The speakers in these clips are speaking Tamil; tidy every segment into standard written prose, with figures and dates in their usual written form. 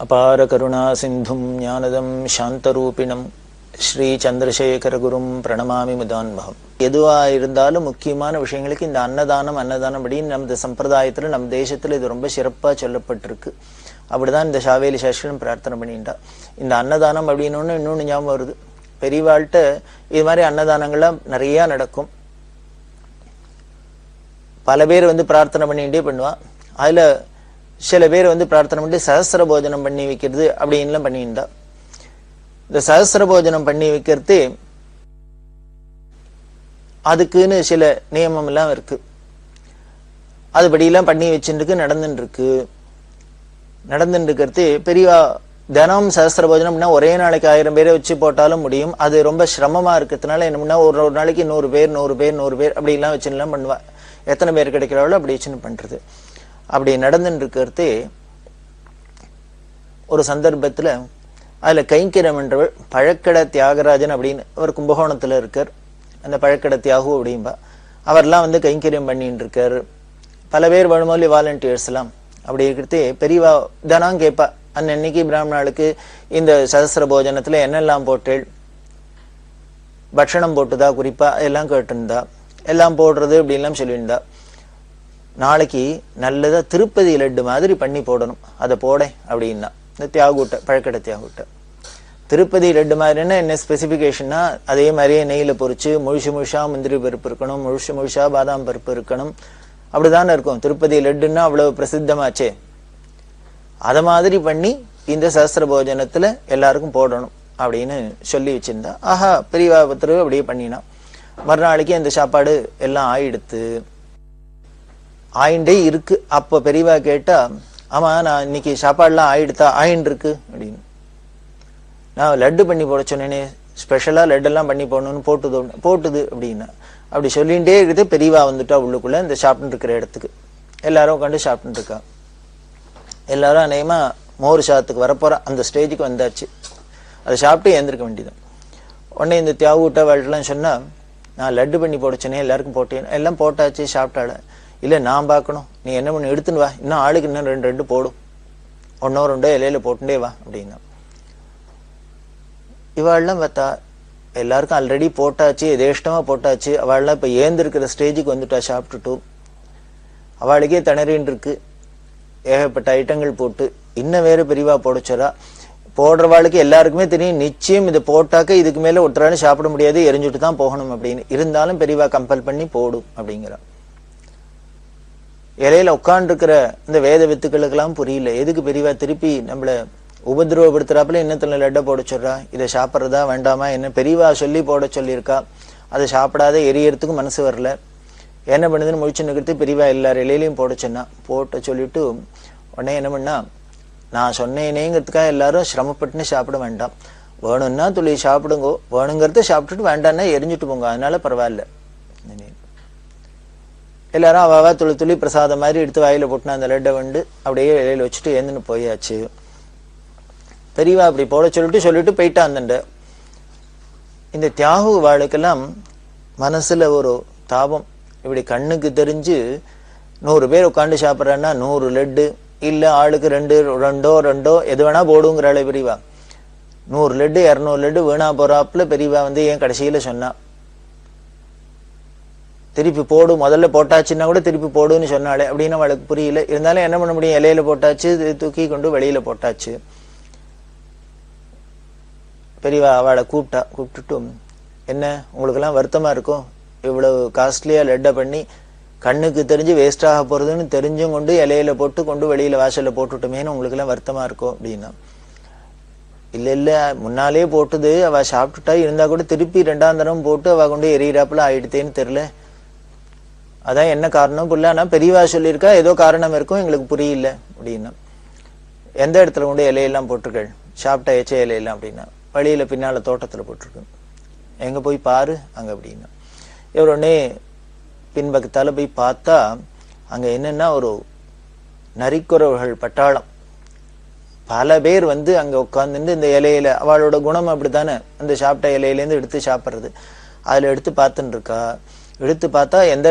அபார கருணா சிந்தும் ஞானதம் சாந்தரூபிணம் ஸ்ரீ சந்திரசேகர குரும் பிரணமாமி முதான்மகம். எதுவா இருந்தாலும் முக்கியமான விஷயங்களுக்கு இந்த அன்னதானம் அப்படின்னு நம்ம சம்பிரதாயத்துல நம்ம தேசத்துல இது ரொம்ப சிறப்பா சொல்லப்பட்டிருக்கு. அப்படிதான் இந்த சாவேலி சாஸ்திரம் பிரார்த்தனை பண்ணிட்டா. இந்த அன்னதானம் அப்படின்னு இன்னொன்னு ஞாபகம் வருது. பெரியவாழ்கிட்ட இது மாதிரி அன்னதானங்கள்லாம் நிறைய நடக்கும். பல பேர் பிரார்த்தனை பண்ணிட்டே பண்ணுவான். அதுல சில பேர் பிரார்த்தனை பண்ணி சஹஸ்ர போஜனம் பண்ணி வைக்கிறது அப்படின்லாம் பண்ணியிருந்தா. இந்த சஹஸ்ர போஜனம் பண்ணி வைக்கிறது அதுக்குன்னு சில நியமம் எல்லாம் இருக்கு. அதுபடியெல்லாம் பண்ணி வச்சுருக்கு நடந்துட்டு இருக்கிறது பெரியவா தினம் சஹஸ்ர போஜனம்னா ஒரே நாளைக்கு 1000 பேரை வச்சு போட்டாலும் முடியும். அது ரொம்ப சிரமமா இருக்கிறதுனால என்ன ஒரு நாளைக்கு 100 பேர் அப்படிலாம் வச்சுலாம் பண்ணுவா. எத்தனை பேர் கிடைக்கிறாளோ அப்படி வச்சுன்னு பண்றது. அப்படி நடந்துட்டு இருக்கிறது ஒரு சந்தர்ப்பத்துல அதுல கைங்கிரம் என்றவர் பழக்கடை தியாகராஜன் அப்படின்னு அவர் கும்பகோணத்துல இருக்கார். அந்த பழக்கடை தியாகு அப்படின்பா அவர்லாம் கைங்கரியம் பண்ணிட்டு இருக்காரு. பல பேர் வேணுமோலி வாலண்டியர்ஸ் எல்லாம். அப்படி இருக்கிறது பெரியவா தினம் கேட்பா, அன்னைக்கு பிராமணாளுக்கு இந்த சஹஸ்ர போஜனத்துல என்னெல்லாம் போட்டேள், பட்சணம் போட்டுதா குறிப்பா எல்லாம் கேட்டிருந்தா. எல்லாம் போடுறது அப்படின்லாம் சொல்லியிருந்தா. நாளைக்கு நல்லதா திருப்பதி லட்டு மாதிரி பண்ணி போடணும், அதை போட அப்படின்னா இந்த தியாகுட்ட பழக்கடை தியாகுட்ட திருப்பதி லட்டு மாதிரின்னா என்ன ஸ்பெசிபிகேஷன்னா, அதே மாதிரியே நெய்யில பொறிச்சு முழுசா முந்திரி பருப்பு இருக்கணும், முழுசா பாதாம் பருப்பு இருக்கணும். அப்படிதானே இருக்கும். திருப்பதி லட்டுன்னா அவ்வளவு பிரசித்தமாச்சே. அத மாதிரி பண்ணி இந்த சஹஸ்ர போஜனத்துல எல்லாருக்கும் போடணும் அப்படின்னு சொல்லி வச்சிருந்தா. ஆஹா, பெரியவா பத்திர அப்படியே பண்ணினா. மறுநாளைக்கு அந்த சாப்பாடு எல்லாம் ஆயிண்டே இருக்கு. அப்ப பெரியவா கேட்டா, ஆமா நான் இன்னைக்கு சாப்பாடுலாம் ஆயின்னு இருக்கு அப்படின்னு. நான் லட்டு பண்ணி போட சொன்னேனே, ஸ்பெஷலா லட்டெல்லாம் பண்ணி போடணும்னு போட்டுது அப்படின்னா. அப்படி சொல்லிகிட்டே இருக்குது. பெரியவா வந்துட்டா உள்ளுக்குள்ள இந்த சாப்பிட்டு இருக்கிற இடத்துக்கு. எல்லாரும் உட்காந்து சாப்பிட்டு இருக்கா. எல்லாரும் அநேகமா மோர் சாதத்துக்கு வரப்போற அந்த ஸ்டேஜுக்கு வந்தாச்சு. அதை சாப்பிட்டு ஏந்திருக்க வேண்டியது. உடனே இந்த தியாகுட்ட வாழ்லாம் சொன்னா, நான் லட்டு பண்ணி போட சொன்னேன், எல்லாருக்கும் போட்டேன், எல்லாம் போட்டாச்சு சாப்பிட்டாள. இல்ல நான் பார்க்கணும், நீ என்ன பண்ணி எடுத்துன்னு வா, இன்னும் ஆளுக்கு இன்னும் 2 போடும், 1-2 இலையில போட்டுட்டே வா அப்படின்னா. இவாள்லாம் பார்த்தா எல்லாருக்கும் ஆல்ரெடி போட்டாச்சு, எதேஷ்டமா போட்டாச்சு. அவள்லாம் இப்ப ஏந்திருக்கிற ஸ்டேஜுக்கு வந்துட்டா சாப்பிட்டுட்டு. அவளுக்கே திணறின்னு இருக்கு. ஏகப்பட்ட ஐட்டங்கள் போட்டு இன்னும் வேற பெரியவா போடச்சரா. போடுறவாளுக்கு எல்லாருக்குமே தெரியும், நிச்சயம் இதை போட்டாக்க இதுக்கு மேல ஒருத்தராலும் சாப்பிட முடியாது, எரிஞ்சுட்டு தான் போகணும் அப்படின்னு. இருந்தாலும் பெரியவா கம்பல் பண்ணி போடும் அப்படிங்கிறா. இலையில உட்காண்டிருக்கிற இந்த வேத வித்துக்களுக்கெல்லாம் புரியல. எதுக்கு பெரியவா திருப்பி நம்மள உபதிரவப்படுத்துறாப்புல இன்னத்துல லட்டை போட சொல்றா, இதை சாப்பிட்றதா வேண்டாமா என்ன பெரியவா சொல்லி போட சொல்லியிருக்கா. அதை சாப்பிடாத எரியறதுக்கு மனசு வரல. என்ன பண்ணுதுன்னு முழிச்சு நிற்கிறது. பெரியவா எல்லார் இலையிலையும் போட சொன்னா. போட்ட சொல்லிட்டு உடனே என்ன பண்ணா, நான் சொன்னேனேங்கிறதுக்காக எல்லாரும் சிரமப்பட்டுன்னு சாப்பிட வேண்டாம், வேணும்னா துளி சாப்பிடுங்கோ, வேணுங்கிறத சாப்பிட்டுட்டு வேண்டாம்னா எரிஞ்சுட்டு போங்க, அதனால பரவாயில்ல. எல்லாரும் அவாவா துளி பிரசாதம் மாதிரி எடுத்து வாயில போட்டுனா அந்த லட்டை அப்படியே இலையில வச்சுட்டு ஏந்துன்னு போயாச்சு. பெரியவா அப்படி போட சொல்லிட்டு போயிட்டா. அந்த இந்த தியாகு வாளுக்கெல்லாம் மனசுல ஒரு தாபம். இப்படி கண்ணுக்கு தெரிஞ்சு 100 பேர் உட்காந்து சாப்பிட்றான்னா 100 லட்டு இல்ல ஆளுக்கு 2 எது வேணா போடுங்கிறாளே பெரியவா. 100 லட்டு 200 லட்டு வீணா போறாப்புல பெரியவா ஏன் கடைசியில சொன்னா, திருப்பி போடு, முதல்ல போட்டாச்சுன்னா கூட திருப்பி போடுன்னு சொன்னாலே அப்படின்னு அவளுக்கு புரியல. இருந்தாலும் என்ன பண்ண முடியும், இலையில போட்டாச்சு, தூக்கி கொண்டு வெளியில போட்டாச்சு. பெரியவா அவளை கூப்பிட்டுட்டு, என்ன உங்களுக்கு எல்லாம் வருத்தமா இருக்கும், இவ்வளவு காஸ்ட்லியா லட்டை பண்ணி கண்ணுக்கு தெரிஞ்சு வேஸ்ட் ஆக போறதுன்னு தெரிஞ்சும் கொண்டு இலையில போட்டு கொண்டு வெளியில வாசல்ல போட்டுட்டோமேன்னு உங்களுக்கு எல்லாம் வருத்தமா இருக்கும் அப்படின்னா. இல்ல முன்னாலே போட்டுது, அவ சாப்பிட்டுட்டா, இருந்தா கூட திருப்பி 2ஆம் தரம் போட்டு அவ கொண்டு எரியறாப்புல ஆயிடுத்தேன்னு தெரியல. அதான் என்ன காரணம் புரியல. ஆனா பெரியவா சொல்லியிருக்கா, ஏதோ காரணம் இருக்கும், எங்களுக்கு புரியல அப்படின்னா. எந்த இடத்துல கொண்டு இலையெல்லாம் போட்டிருக்கள், சாப்பிட்டா எச்ச இலையெல்லாம் அப்படின்னா. வழியில பின்னால தோட்டத்துல போட்டிருக்கு, எங்க போய் பாரு அங்க அப்படின்னா. இவர் உடனே பின்பக்கத்தால போய் பார்த்தா அங்க என்னன்னா ஒரு நரிக்குறவர்கள் பட்டாளம். பல பேர் அங்க உட்கார்ந்துட்டு இந்த இலையில, அவளோட குணம் அப்படித்தானே, அந்த சாப்பிட்ட இலையிலேருந்து எடுத்து சாப்பிட்றது. அதுல எடுத்து பார்த்துட்டு இருக்கா. எடுத்து பார்த்தா எந்த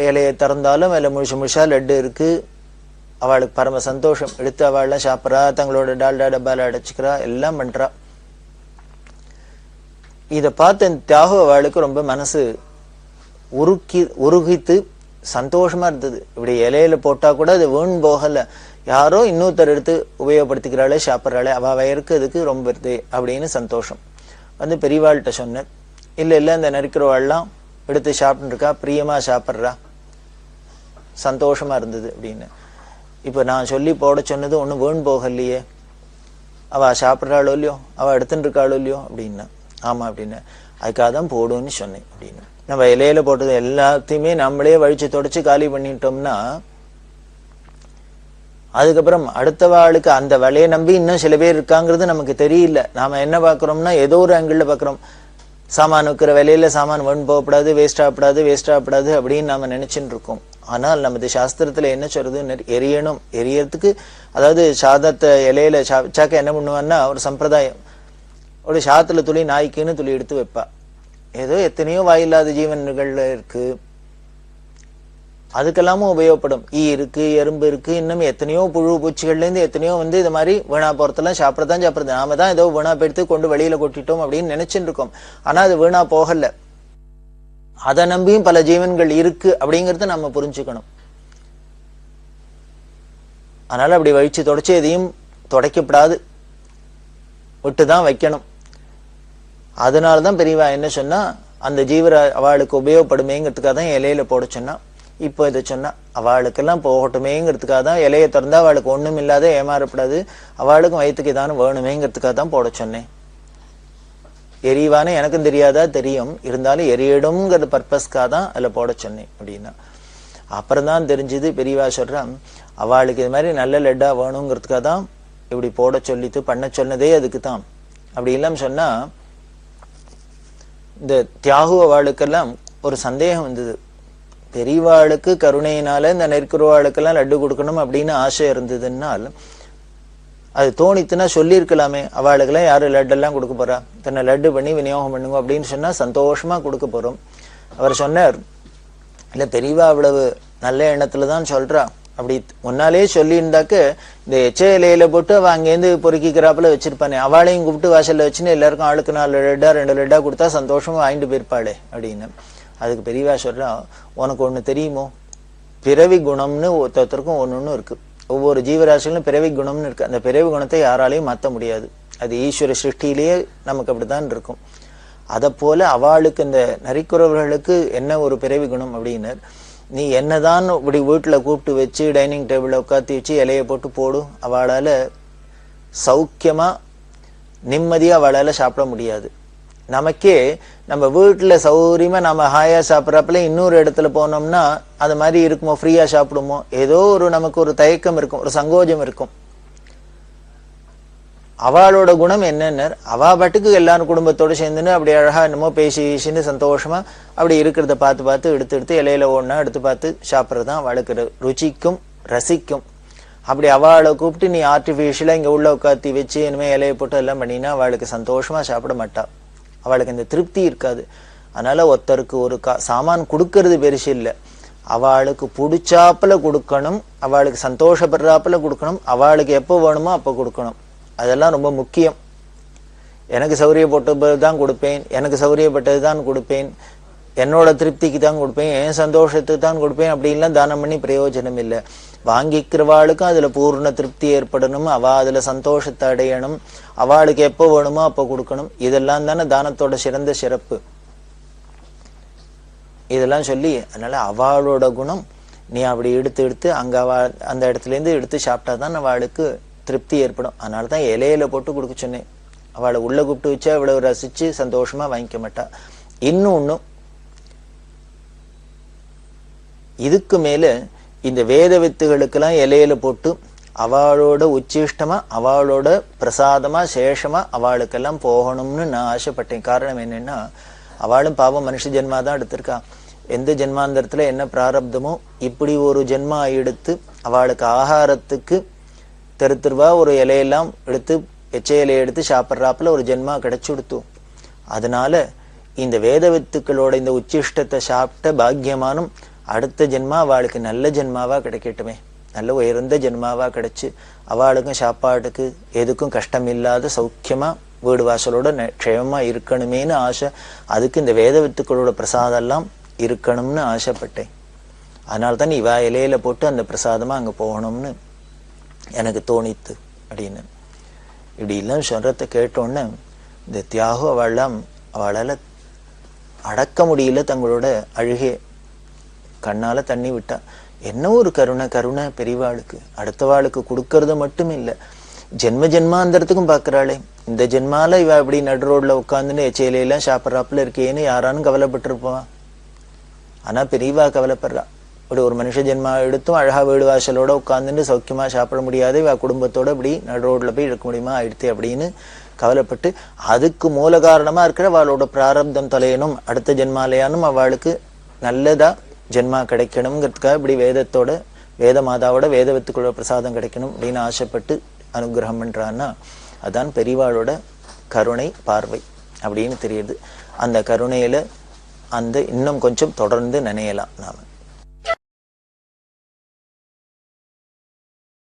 இலையை திறந்தாலும் அதுல முழுசா லட்டு இருக்கு. அவளுக்கு பரம சந்தோஷம். எடுத்து அவள்லாம் சாப்பிட்றா, தங்களோட டால்டா டப்பால அடைச்சிக்கிறா, எல்லாம் பண்றா. இதை பார்த்த தியாகு அவளுக்கு ரொம்ப மனசு உருகித்து சந்தோஷமா இருந்தது. இப்படி இலையில போட்டா கூட அது வீண் போகல, யாரோ இன்னொருத்தர் எடுத்து உபயோகப்படுத்திக்கிறாளே, சாப்பிட்றாளே, அவ வயருக்கு அதுக்கு ரொம்ப வருது அப்படின்னு சந்தோஷம். வந்து பெரியவாள்கிட்ட சொன்னேன், இல்ல இல்ல இந்த நறுக்கிறவாள்லாம் எடுத்து சாப்பிட்டு இருக்கா, பிரியமா சாப்பிட்றா, சந்தோஷமா இருந்தது அப்படின்னு. இப்ப நான் சொல்லி போட சொன்னது ஒன்னும் வீண் போகலையே, அவ சாப்பிட்றாளோ இல்லையோ, அவ எடுத்துட்டு இருக்காளோ இல்லையோ அப்படின்னா. ஆமா அப்படின்னு. அதுக்காக தான் போடுன்னு சொன்னேன் அப்படின்னு. நம்ம இலையில போட்டது எல்லாத்தையுமே நம்மளே வழிச்சு தொடச்சு காலி பண்ணிட்டோம்னா அதுக்கப்புறம் அடுத்த வாளுக்கு அந்த வேலையை நம்பி இன்னும் சில பேர் இருக்காங்கிறது நமக்கு தெரியல. நாம என்ன பாக்குறோம்னா ஏதோ ஒரு ஆங்கிள் பாக்குறோம், சாமான் வைக்கிற வேலையில சாமான் வீண் போகப்படாது, வேஸ்ட் ஆகப்படாது அப்படின்னு நாம நினைச்சுட்டு இருக்கோம். ஆனால் நமது சாஸ்திரத்துல என்ன சொல்றது, எரியணும், எரியறதுக்கு அதாவது சாதத்தை இலையில சாக்க என்ன பண்ணுவான்னா ஒரு சம்பிரதாயம், ஒரு சாத்துல துளி நாய்க்குன்னு துளி எடுத்து வைப்பா. ஏதோ எத்தனையோ வாயில்லாத ஜீவன்கள் இருக்கு, அதுக்கெல்லாமும் உபயோகப்படும். ஈ இருக்கு, எறும்பு இருக்கு, இன்னும் எத்தனையோ புழு பூச்சிகள்ல இருந்து எத்தனையோ இது மாதிரி வீணா போறதெல்லாம் சாப்பிடறது. நாம தான் ஏதோ வீணா போயிடுத்து கொண்டு வெளியில கொட்டிட்டோம் அப்படின்னு நினைச்சுட்டு இருக்கோம். ஆனா அது வீணா போகல, அதை நம்பியும் பல ஜீவன்கள் இருக்கு அப்படிங்கறத நம்ம புரிஞ்சுக்கணும். அதனால அப்படி வழிச்சு தொடச்சு எதையும் தொடக்கப்படாது, விட்டுதான் வைக்கணும். அதனாலதான் பெரியவா என்ன சொன்னா, அந்த ஜீவர அவளுக்கு உபயோகப்படுமேங்கிறதுக்காக தான் இலையில போட சொன்னா. இப்போ இதை சொன்னா அவளுக்கெல்லாம் போகட்டுமேங்கிறதுக்காக தான் இலையை திறந்தா அவளுக்கு ஒண்ணும் இல்லாத ஏமாறப்படாது, அவளுக்கும் வயிற்றுக்கு ஏதானும் வேணுமேங்கிறதுக்காக தான் போட சொன்னேன். எரிவானே எனக்கும் தெரியாதா, தெரியும், இருந்தாலும் எரியடும்ங்கிற பர்பஸ்க்காக தான் அதுல போட சொன்னேன் அப்படின்னா. அப்புறம் தான் தெரிஞ்சது, பெரியவா சொல்றான், அவளுக்கு இது மாதிரி நல்ல லட்டா வேணுங்கிறதுக்காக தான் இப்படி போட சொல்லிட்டு பண்ண சொன்னதே அதுக்கு தான். அப்படி இல்லாம சொன்னா இந்த தியாகு அவளுக்கெல்லாம் ஒரு சந்தேகம் வந்தது. பெரியவாளுக்கு கருணையினால இந்த நெருக்குறவாளுக்கெல்லாம் லட்டு கொடுக்கணும் அப்படின்னு ஆசை இருந்ததுனால் அது தோணித்துனா சொல்லியிருக்கலாமே, அவளுக்கெல்லாம் யாரு லட்டெல்லாம் கொடுக்க போறா, தன்னை லட்டு பண்ணி விநியோகம் பண்ணுங்க அப்படின்னு சொன்னா சந்தோஷமா கொடுக்க போறோம். அவர் சொன்னார், இல்ல பெரியவா அவ்வளவு நல்ல எண்ணத்துலதான் சொல்றா, அப்படி முன்னாலே சொல்லி இருந்தாக்க இந்த எச்ச இலையில போட்டு அவ அங்கேருந்து பொறுக்கிக்கிறாப்புல வச்சிருப்பானே, அவளையும் கூப்பிட்டு வாசல்ல வச்சுன்னு எல்லாருக்கும் ஆளுக்கு 4 லட்டா 2 லட்டா கொடுத்தா சந்தோஷமா வாங்கிட்டு போயிருப்பாளே அப்படின்னு. அதுக்கு பெரியவா சொல்றா, உனக்கு ஒண்ணு தெரியுமோ, பிறவி குணம்னு ஒருத்தருக்கும் ஒண்ணு இருக்கு, ஒவ்வொரு ஜீவராசிகளும் பிறவி குணம்னு இருக்கு. அந்த பிறவி குணத்தை யாராலையும் மாற்ற முடியாது, அது ஈஸ்வர சிருஷ்டியிலேயே நமக்கு அப்படித்தான் இருக்கும். அதை போல அவளுக்கு இந்த நரிக்குறவர்களுக்கு என்ன ஒரு பிறவி குணம் அப்படின்னா, நீ என்னதான் இப்படி வீட்டுல கூப்பிட்டு வச்சு டைனிங் டேபிள்ல உட்காத்தி வச்சு இலையை போட்டு போடு, அவளால சௌக்கியமா நிம்மதியா அவளால சாப்பிட முடியாது. நமக்கே நம்ம வீட்டுல சௌகரியமா நம்ம ஹாயா சாப்பிட்றப்பல இன்னொரு இடத்துல போனோம்னா அது மாதிரி இருக்குமோ, ஃப்ரீயா சாப்பிடுமோ, ஏதோ ஒரு நமக்கு ஒரு தயக்கம் இருக்கும், ஒரு சங்கோஜம் இருக்கும். அவளோட குணம் என்னன்னு, அவ பாட்டுக்கு எல்லாரும் குடும்பத்தோடு சேர்ந்துன்னு அப்படி அழகா என்னமோ பேசின்னு சந்தோஷமா அப்படி இருக்கிறத பார்த்து எடுத்து இலையில ஒண்ணா எடுத்து பார்த்து சாப்பிட்றதுதான் அவளுக்கு ருச்சிக்கும் ரசிக்கும். அப்படி அவளை கூப்பிட்டு நீ ஆர்டிபிஷியலா இங்க உள்ள உட்காத்தி வச்சு இனிமே இலையை போட்டு எல்லாம் பண்ணினா அவளுக்கு சந்தோஷமா சாப்பிட மாட்டா, அவளுக்கு இந்த திருப்தி இருக்காது. அதனால ஒருத்தருக்கு ஒரு சாமான் கொடுக்கறது பெருசு இல்லை, அவளுக்கு பிடிச்சாப்புல கொடுக்கணும், அவளுக்கு சந்தோஷப்படுறாப்புல கொடுக்கணும், அவளுக்கு எப்போ வேணுமோ அப்போ கொடுக்கணும். அதெல்லாம் ரொம்ப முக்கியம். எனக்கு சௌரியப்பட்டது தான் கொடுப்பேன், எனக்கு சௌரியப்பட்டது தான் கொடுப்பேன், என்னோட திருப்திக்கு தான் கொடுப்பேன், என் சந்தோஷத்துக்கு தான் கொடுப்பேன் அப்படின்லாம் தானம் பண்ணி பிரயோஜனம் இல்லை. வாங்கிக்கிறவாளுக்கும் அதுல பூர்ண திருப்தி ஏற்படணும், அவ அதுல சந்தோஷத்தை அடையணும், அவளுக்கு எப்போ வேணுமோ அப்போ கொடுக்கணும். இதெல்லாம் தானே தானத்தோட சிறந்த சிறப்பு. இதெல்லாம் சொல்லி, அதனால அவளோட குணம் நீ அப்படி எடுத்து அங்க அந்த இடத்துல இருந்து எடுத்து சாப்பிட்டாதான் அவளுக்கு திருப்தி ஏற்படும். அதனாலதான் இலையில போட்டு கொடுக்க சொன்னேன். அவளை உள்ள கூப்பிட்டு வச்சா இவ்வளவு ரசிச்சு சந்தோஷமா வாங்கிக்க மாட்டா. இன்னும் இதுக்கு மேல இந்த வேத வித்துகளுக்கெல்லாம் இலையில போட்டு அவளோட உச்சிஷ்டமா அவளோட பிரசாதமா சேஷமா அவளுக்கெல்லாம் போகணும்னு நான் ஆசைப்பட்டேன். காரணம் என்னன்னா, அவளும் பாவம் மனுஷ ஜென்மா தான் எடுத்திருக்கா. எந்த ஜென்மாந்தரத்துல என்ன பிராரப்தமோ இப்படி ஒரு ஜென்மா எடுத்து அவளுக்கு ஆகாரத்துக்கு தெருவா ஒரு இலையெல்லாம் எடுத்து எச்ச இலையை எடுத்து சாப்பிட்றாப்புல ஒரு ஜென்மா கிடைச்சுடுத்தோம். அதனால இந்த வேத வித்துக்களோட இந்த உச்சிஷ்டத்தை சாப்பிட்ட பாக்கியமானும் அடுத்த ஜென்மா அவளுக்கு நல்ல ஜென்மாவா கிடைக்கட்டுமே நல்ல உயர்ந்த ஜென்மாவா கிடைச்சு அவளுக்கும் சாப்பாட்டுக்கு எதுக்கும் கஷ்டம் இல்லாத சௌக்கியமா வீடு வாசலோட க்ஷேமமா இருக்கணுமேனு ஆசை. அதுக்கு இந்த வேத வித்துக்களோட பிரசாதம் எல்லாம் இருக்கணும்னு ஆசைப்பட்டேன். அதனால தான் இவா இலையில போட்டு அந்த பிரசாதமா அங்க போகணும்னு எனக்கு தோணித்து அப்படின்னு. இப்படி எல்லாம் சொல்றத கேட்டோன்னு இந்த தியாகு அவளால அடக்க முடியல. தங்களோட அழுகே கண்ணால தண்ணி விட்டா. என்ன ஒரு கருணை பெரியவாளுக்கு. அடுத்தவாளுக்கு கொடுக்கறது மட்டும் இல்லை, ஜென்ம ஜென்மாந்தரத்துக்கும் பாக்குறாளே. இந்த ஜென்மால இவ இப்படி நடு ரோட்ல உட்காந்துன்னு எச்சையிலாம் சாப்பிட்றாப்புல இருக்கேன்னு யாரானும் கவலைப்பட்டிருப்பான். ஆனா பெரியவா கவலைப்படுறா. இப்படி ஒரு மனுஷ ஜென்மா எடுத்தும் அழகா வீடு வாசலோட உட்காந்துன்னு சௌக்கியமா சாப்பிட முடியாது, இவ குடும்பத்தோட இப்படி நடு ரோட்ல போய் இருக்க முடியுமா ஆயிடுத்து அப்படின்னு கவலைப்பட்டு, அதுக்கு மூல காரணமா இருக்கிற அவளோட பிராரப்தம் தொலையணும், அடுத்த ஜென்மாலையானும் அவளுக்கு நல்லதா ஜென்மா கிடைக்கணுங்கிறதுக்காக இப்படி வேத மாதாவோட வேத வித்துக்களோட பிரசாதம் கிடைக்கணும் அப்படின்னு ஆசைப்பட்டு அனுகிரகம் பண்றான்னா அதான் பெரியவாளோட கருணை பார்வை அப்படின்னு தெரியுது. அந்த கருணையில இன்னும் கொஞ்சம் தொடர்ந்து நினையலாம் நாம.